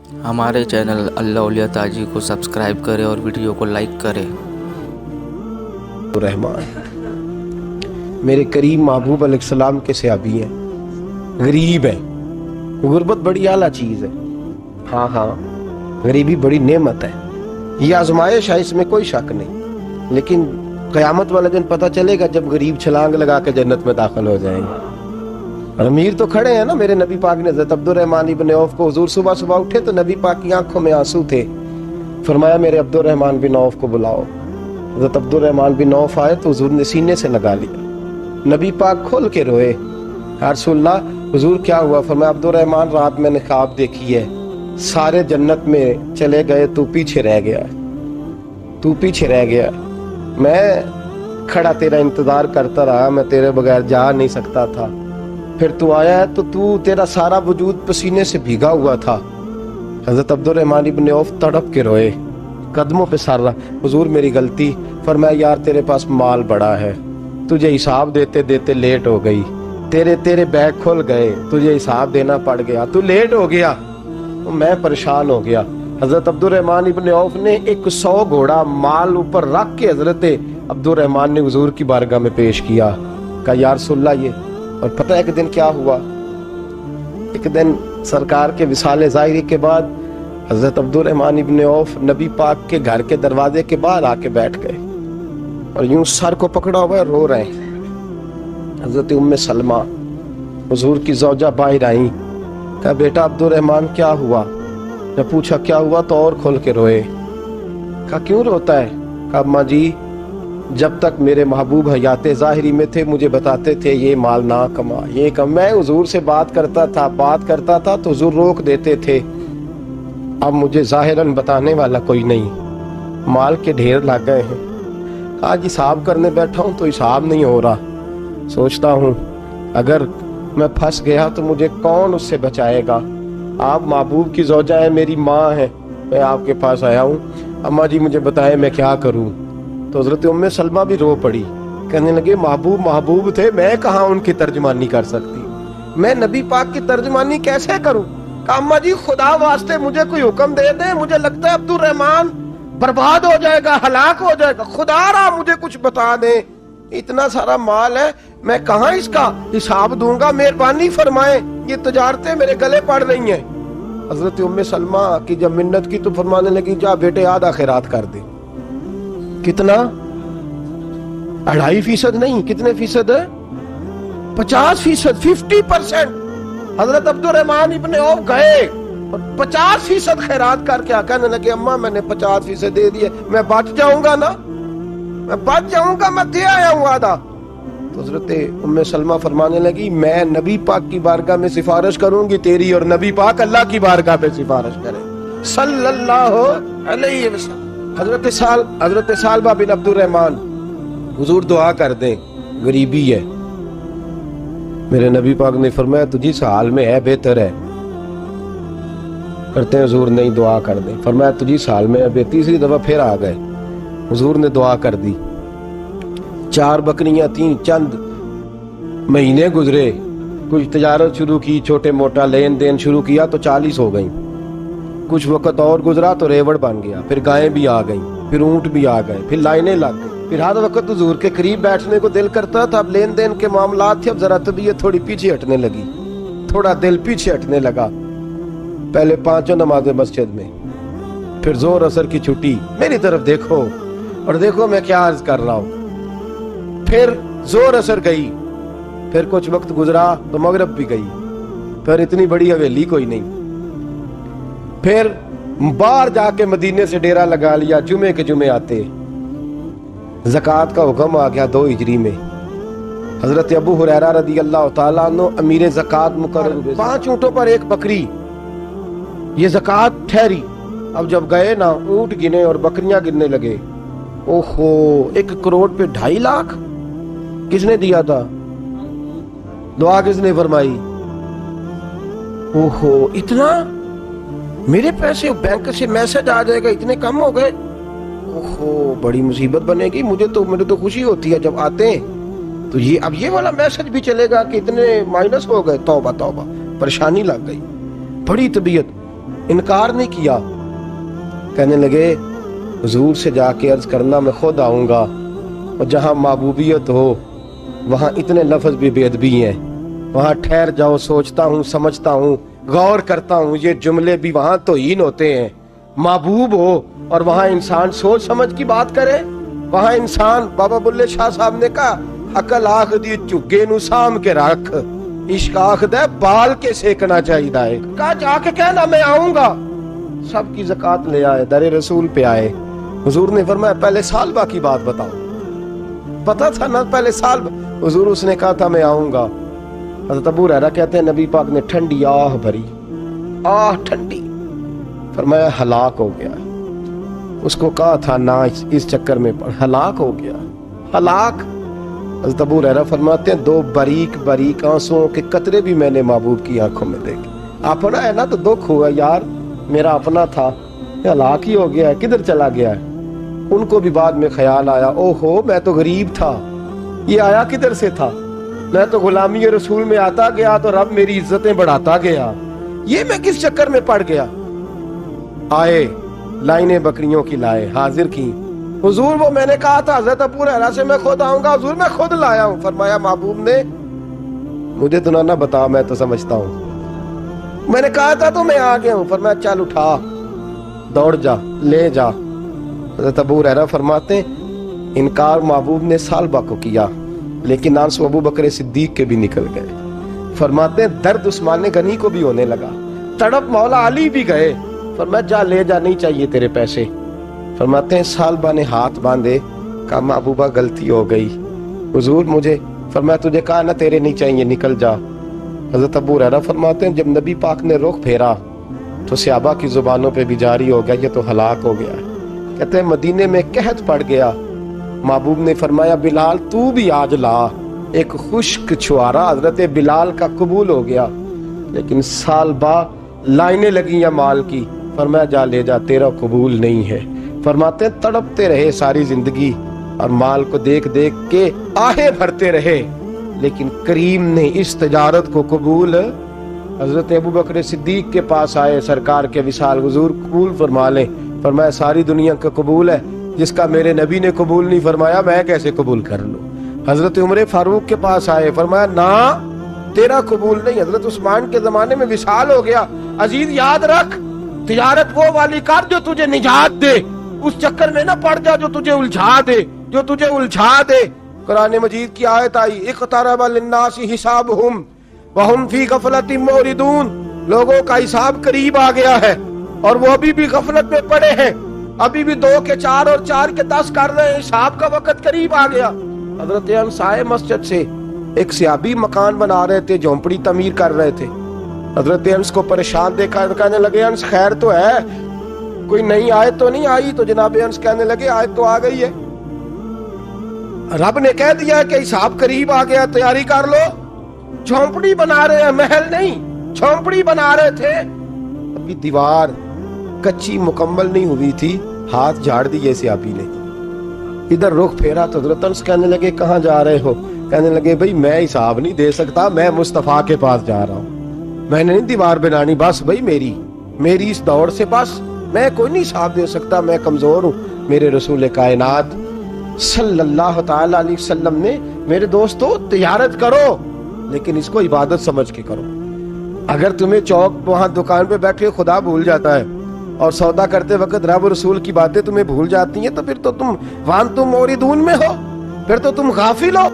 ہمارے چینل اللہ اولیاء تاجی کو سبسکرائب کریں اور ویڈیو کو لائک کریں۔ رحمان میرے کریم محبوب علیہ السلام کے صحابی ہیں، غریب ہیں۔ غربت بڑی اعلیٰ چیز ہے، ہاں غریبی بڑی نعمت ہے، یہ آزمائش ہے، اس میں کوئی شک نہیں، لیکن قیامت والے دن پتہ چلے گا جب غریب چھلانگ لگا کے جنت میں داخل ہو جائیں گے۔ اور امیر تو کھڑے ہیں نا، میرے نبی پاک نے حضرت عبد الرحمن ابن عوف کو، حضور صبح اٹھے تو نبی پاک کی آنکھوں میں آنسو تھے، فرمایا میرے عبد الرحمن بن عوف کو بلاؤ۔ حضرت عبد الرحمن بن عوف آئے تو حضور نے سینے سے لگا لیا، نبی پاک کھول کے روئے، یا رسول اللہ حضور کیا ہوا؟ فرمایا عبد الرحمن رات میں نے خواب دیکھی ہے، سارے جنت میں چلے گئے، تو پیچھے رہ گیا، تو پیچھے رہ گیا، میں کھڑا تیرا انتظار کرتا رہا، میں تیرے بغیر جا نہیں سکتا تھا، پھر تو آیا ہے تو تیرا سارا وجود پسینے سے بھیگا ہوا تھا۔ حضرت عبد الرحمن ابن عوف تڑپ کے روئے، قدموں پہ سر رہا، حضور میری غلطی۔ فرمایا یار تیرے پاس مال بڑا ہے، تجھے حساب دیتے دیتے لیٹ ہو گئی، تیرے بیگ کھل گئے، تجھے حساب دینا پڑ گیا، تو لیٹ ہو گیا، میں پریشان ہو گیا۔ حضرت عبد الرحمن ابن عوف نے 100 گھوڑا مال اوپر رکھ کے حضرت عبد الرحمن نے حضور کی بارگاہ میں پیش کیا، کہا یا رسول اللہ یہ۔ اور پتہ ہے ایک دن کیا ہوا؟ ایک دن سرکار کے وصال ظاہری کے بعد حضرت عبد الرحمن ابن عوف نبی پاک کے گھر کے دروازے کے باہر آ کے بیٹھ گئے اور یوں سر کو پکڑا ہوا ہے، رو رہے ہیں۔ حضرت ام سلمہ حضور کی زوجہ باہر آئیں، کہا بیٹا عبد الرحمن کیا ہوا؟ جب پوچھا کیا ہوا تو اور کھول کے روئے، کہا کیوں روتا ہے؟ کہا اماں جی جب تک میرے محبوب حیات ظاہری میں تھے مجھے بتاتے تھے یہ مال نہ کما، یہ کم، میں حضور سے بات کرتا تھا تو حضور روک دیتے تھے، اب مجھے ظاہراً بتانے والا کوئی نہیں، مال کے ڈھیر لگ گئے ہیں، آج حساب کرنے بیٹھا ہوں تو حساب نہیں ہو رہا، سوچتا ہوں اگر میں پھنس گیا تو مجھے کون اس سے بچائے گا؟ آپ محبوب کی زوجہ ہیں، میری ماں ہے، میں آپ کے پاس آیا ہوں، اماں جی مجھے بتائیں میں کیا کروں؟ تو حضرت ام سلمہ بھی رو پڑی، کہنے لگے محبوب تھے، میں کہاں ان کی ترجمانی کر سکتی، میں نبی پاک کی ترجمانی کیسے کروں؟ کہا اماں جی خدا واسطے مجھے کوئی حکم دے دیں، مجھے لگتا ہے عبد الرحمن برباد ہو جائے گا، ہلاک ہو جائے گا، خدا را مجھے کچھ بتا دیں، اتنا سارا مال ہے میں کہاں اس کا حساب دوں گا، مہربانی فرمائیں، یہ تجارتیں میرے گلے پڑ رہی ہیں۔ حضرت ام سلمہ کی جب منت کی تو فرمانے لگی جا بیٹے آدھا خیرات کر دے۔ کتنا؟ 2.5% نہیں، کتنے فیصد ہے؟ 50%، 50%۔ حضرت عبد الرحمن ابن عوف گئے اور 50% خیرات کر کے کہنے لگے اماں میں نے 50% دے دیے، میں بچ جاؤں گا نا، میں بچ جاؤں گا، میں دے آیا ہوں آدھا۔ تو حضرت ام سلمہ فرمانے لگی میں نبی پاک کی بارگاہ میں سفارش کروں گی تیری، اور نبی پاک اللہ کی بارگاہ میں سفارش کرے صلی اللہ علیہ وسلم۔ حضرت سالبہ بن عبد الرحمن، حضور دعا کر دیں، غریبی ہے، میرے نبی پاک نے فرمایا تجھی اس حال میں ہے بہتر ہے، کرتے ہیں حضور نہیں دعا کر دیں، فرمایا تجھی اس حال میں ہے، تیسری دفعہ پھر آ گئے، حضور نے دعا کر دی، 4 بکریاں تھیں، چند مہینے گزرے، کچھ تجارت شروع کی، چھوٹے موٹا لین دین شروع کیا تو 40 ہو گئیں، کچھ وقت اور گزرا تو ریوڑ بن گیا، پھر گائیں بھی آ گئیں، پھر اونٹ بھی آ گئے، پھر لائنیں لگ گئی، پھر ہر وقت حضور کے قریب بیٹھنے کو دل کرتا تھا، اب لین دین کے معاملات تھے، اب ذرا طبیعت تھوڑی پیچھے ہٹنے لگی، تھوڑا دل پیچھے ہٹنے لگا، پہلے 5 نمازیں مسجد میں، پھر زور اثر کی چھٹی، میری طرف دیکھو اور دیکھو میں کیا عرض کر رہا ہوں، پھر زور اثر گئی، پھر کچھ وقت گزرا تو مغرب بھی گئی، پھر اتنی بڑی حویلی کوئی نہیں، پھر باہر جا کے مدینے سے ڈیرا لگا لیا، جمعے کے جمعے آتے، زکوٰۃ کا حکم آ گیا 2 ہجری میں، حضرت ابو ہریرہ رضی اللہ تعالیٰ عنہ امیر زکوٰۃ مقرر ہوئے، 5 اونٹوں پر 1 بکری، یہ زکوٰۃ ٹھہری۔ اب جب گئے نا اونٹ گنے اور بکریاں گننے لگے، اوہو 1 کروڑ پہ 2.5 لاکھ، کس نے دیا تھا؟ دعا کس نے فرمائی؟ اوہو اتنا، میرے پیسے بینک سے میسج آ جائے گا اتنے کم ہو گئے، اوہو بڑی مصیبت بنے گی، مجھے تو خوشی ہوتی ہے جب آتے ہیں تو اب یہ والا میسج بھی چلے گا کہ اتنے مائنس ہو گئے، توبہ توبہ، پریشانی لگ گئی، بڑی طبیعت، انکار نہیں کیا. کہنے لگے حضور سے جا کے عرض کرنا میں خود آؤں گا, اور جہاں محبوبیت ہو وہاں اتنے لفظ بھی بے ادبی ہیں, وہاں ٹھہر جاؤ, سوچتا ہوں, سمجھتا ہوں, غور کرتا ہوں, یہ جملے بھی وہاں توہین ہوتے ہیں. محبوب ہو اور وہاں انسان سوچ سمجھ کی بات کرے, وہاں انسان, بابا بلے شاہ صاحب نے کہا عقل آخ دی چگے نو سام کے رکھ, عشق آخ دے بال کے سیکنا چاہیے ہے. کہا جا کے کہنا میں آؤں گا. سب کی زکوٰۃ لے آئے, در رسول پہ آئے. حضور نے فرمایا پہلے سالبہ کی بات بتاؤ. پتا تھا نا پہلے سال. حضور اس نے کہا تھا میں آؤں گا. حضرت ابو ہریرہ کہتے ہیں نبی پاک نے ٹھنڈی آہ بھری, آہ ٹھنڈی. فرمایا ہلاک ہو گیا. اس کو کہا تھا نہ اس چکر میں پڑ, ہلاک ہو گیا, ہلاک. حضرت ابو ہریرہ فرماتے ہیں 2 باریک باریک آنسوؤں کے قطرے بھی میں نے محبوب کی آنکھوں میں دیکھے. اپنا ہے نا تو دکھ ہوا, یار میرا اپنا تھا, ہلاک ہی ہو گیا ہے, کدھر چلا گیا ہے. ان کو بھی بعد میں خیال آیا, او ہو میں تو غریب تھا, یہ آیا کدھر سے تھا, میں تو غلامی رسول میں آتا گیا تو رب میری عزتیں بڑھاتا گیا, یہ میں کس چکر میں پڑ گیا. آئے لائنیں بکریوں کی لائے, حاضر کی. حضور وہ میں نے کہا تھا حضرت ابو ہریرہ سے میں خود آؤں گا, حضور میں خود لایا ہوں. فرمایا محبوب نے مجھے تو نہ بتا, میں تو سمجھتا ہوں, میں نے کہا تھا تو میں آ گیا ہوں. فرمایا چل اٹھا, دوڑ جا, لے جا. حضرت ابو ہریرہ فرماتے ہیں انکار محبوب نے سالبہ کو کیا, لیکن آنسو ابو بکر صدیق کے بھی نکل گئے. فرماتے ہیں درد عثمان غنی کو بھی ہونے لگا, تڑپ مولا علی بھی گئے. فرمایا جا لے جا, نہیں چاہیے تیرے پیسے. فرماتے ہیں سالبہ نے ہاتھ باندھے, کہا محبوبہ غلطی ہو گئی, حضور مجھے. فرمایا تجھے کہا نہ تیرے نہیں چاہیے, نکل جا. حضرت ابو ہریرہ فرماتے ہیں جب نبی پاک نے رخ پھیرا تو صحابہ کی زبانوں پہ بھی جاری ہو گیا یہ تو ہلاک ہو گیا. کہتے ہیں مدینے میں قحط پڑ گیا. محبوب نے فرمایا بلال تو بھی آج لا. ایک خشک چھوارا حضرت بلال کا قبول ہو گیا, لیکن سال بعد لائنیں لگی یا مال کی. فرمایا جا لے جا, تیرا قبول نہیں ہے. فرماتے ہیں تڑپتے رہے ساری زندگی اور مال کو دیکھ دیکھ کے آہیں بھرتے رہے, لیکن کریم نے اس تجارت کو قبول. حضرت ابو بکر صدیق کے پاس آئے سرکار کے وصال, حضور قبول فرما لیں. فرمایا ساری دنیا کا قبول ہے, جس کا میرے نبی نے قبول نہیں فرمایا میں کیسے قبول کر لوں. حضرت عمر فاروق کے پاس آئے, فرمایا نہ تیرا قبول نہیں. حضرت عثمان کے زمانے میں وصال ہو گیا. عزیز یاد رکھ, تجارت وہ والی کر جو تجھے نجات دے, اس چکر میں نہ پڑ جا جو تجھے الجھا دے, جو تجھے الجھا دے. قرآن مجید کی آیت آئی اقترب للناس حسابہم وہم فی غفلۃ معرضون. لوگوں کا حساب قریب آ گیا ہے اور وہ ابھی بھی غفلت میں پڑے ہیں, ابھی بھی 2 کے 4 اور 4 کے 10 کر رہے ہیں. حساب کا وقت قریب آ گیا. حضرت انس آئے مسجد سے, ایک صحابی مکان بنا رہے تھے, جھونپڑی تعمیر کر رہے تھے. حضرت انس کو پریشان دیکھا, کہنے لگے انس خیر تو ہے, کوئی نئی آیت تو نہیں آئی؟ تو جناب انس کہنے لگے آیت تو آ گئی ہے, رب نے کہہ دیا کہ حساب قریب آ گیا, تیاری کر لو. جھونپڑی بنا رہے ہیں, محل نہیں, جھونپڑی بنا رہے تھے. ابھی دیوار کچی مکمل نہیں ہوئی تھی, ہاتھ جھاڑ دیے صحابی نے. ادھر رخ پھیرا تو حضرت انس کہنے لگے کہاں جا رہے ہو؟ کہنے لگے بھئی میں حساب نہیں دے سکتا, میں مصطفیٰ کے پاس جا رہا ہوں, میں نے نہیں دیوار بنانی, بس بھئی میری اس دوڑ سے بس میں کوئی نہیں حساب دے سکتا, میں کمزور ہوں. میرے رسول کائنات صلی اللہ تعالی علیہ وسلم نے, میرے دوستو تجارت کرو لیکن اس کو عبادت سمجھ کے کرو. اگر تمہیں چوک وہاں دکان پہ بیٹھے خدا بھول جاتا ہے اور سودا کرتے وقت رب رسول کی باتیں تمہیں بھول جاتی ہیں, تو پھر تو تم وانتم موردون میں ہو, پھر تو تم غافل ہو.